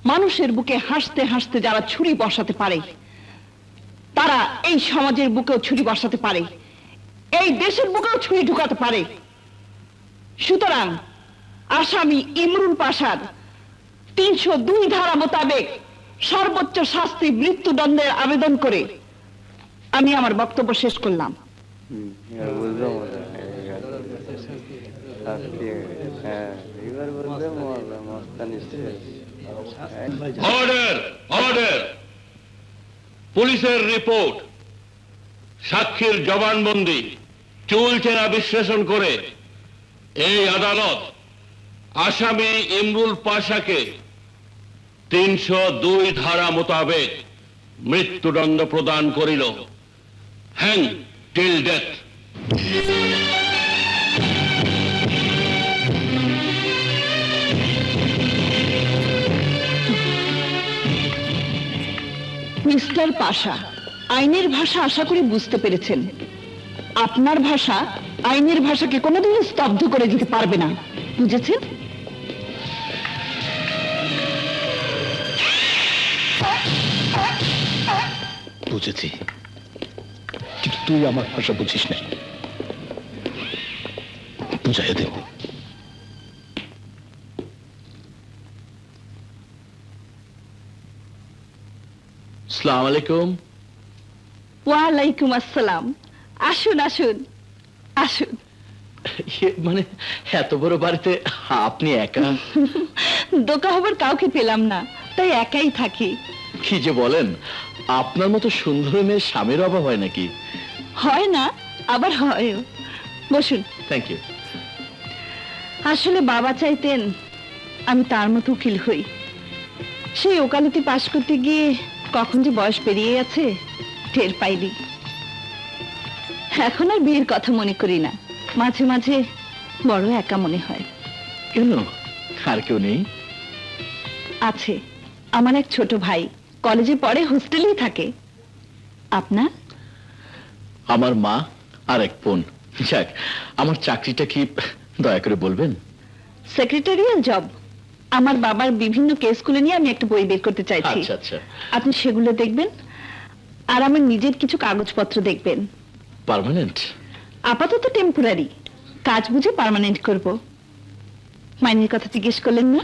মানুষের বুকে হাসতে হাসতে যারা ছুরি বসাতে পারে তারা এই সমাজের বুকেও ছুরি বসাতে পারে, এই দেশের বুকেও ছুরি ঢুকাতে পারে। সুতরাং আসামি ইমরুল পাশার 302 ধারা মোতাবেক সর্বোচ্চ শাস্তি মৃত্যুদণ্ডের আবেদন করে আমি আমার বক্তব্য শেষ করলাম। অর্ডার অর্ডার পুলিশের রিপোর্ট, সাক্ষীর জবানবন্দি, চুলচেরা বিশ্লেষণ করে এই আদালত আসামি ইমরুল পাশাকে 302 ধারা মোতাবেক মৃত্যুদণ্ড প্রদান করিল। Hang till death. মিস্টার পাশা, আইনের ভাষা আশা করি বুঝতে পেরেছেন। আপনার ভাষা আইনের ভাষাকে কোনোদিন স্তব্ধ করে দিতে পারবে না, বুঝেছেন? বুঝেছি, কিন্তু তুই আমার ভাষা বুঝিস না, বুঝাই দেব। আসসালামু আলাইকুম। ওয়ালাইকুম আসসালাম। আসুন আসুন আসুন। মানে এত বড় বাড়িতে আপনি একা? দোকা হবার কাউকে পেলাম না, তাই একাই থাকি। কি যে বলেন, আপনার মতো সুন্দর মেয়ের স্বামীর অভাব হয় নাকি? হয় না, আবার হয়ও। বসুন। Thank you. আসলে বাবা চাইতেন আমি তার মতো উকিল হই। সেই ওকালতি পাশ করতে গিয়ে কখন যে বয়স পেরিয়ে গেছে টের পাইনি। এখন আর বিয়ের কথা মনে করি না, মাঝে মাঝে বড় একা মনে হয়। কেন, আর কেউ নেই? আছে, আমার এক ছোট ভাই, কলেজে পড়ে, হোস্টেলেই থাকে। আপনার? আমার মা আর এক বোন। যাক, আমার চাকরিটা কি দয়া করে বলবেন? Secretarial job. আমার বাবার বিভিন্ন কেসগুলো নিয়ে আমি একটা বই বের করতে চাইছি। আচ্ছা আচ্ছা। আপনি সেগুলো দেখবেন আর আমার নিজের কিছু কাগজপত্র দেখবেন। পার্মানেন্ট? আপাতত টেম্পোরারি, কাজ বুঝে পার্মানেন্ট করব। মাইনের কথা জিজ্ঞেস করলেন না?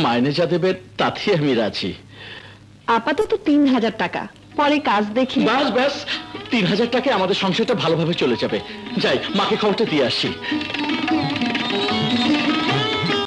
মাইনে যা দেবে তাতেই আমি রাজি। আপাতত 3000 টাকা, পরে কাজ দেখি। ব্যাস ব্যাস, 3000 টাকায় আমাদের সংসারটা ভালোভাবে চলে যাবে। যাই, মাকে খবরটা দিয়ে আসছি।